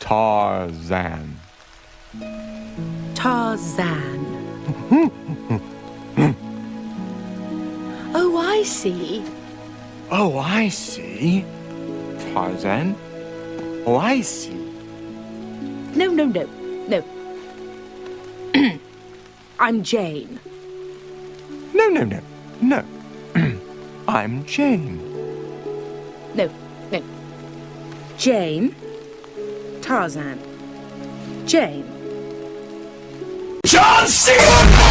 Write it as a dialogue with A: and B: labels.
A: Tarzan.
B: Tarzan. Oh, I see.
A: Oh, I see. Tarzan? Oh, I see.
B: No. I'm Jane.
A: No. I'm Jane.
B: No. Jane. Tarzan. Jane.
A: John Cena!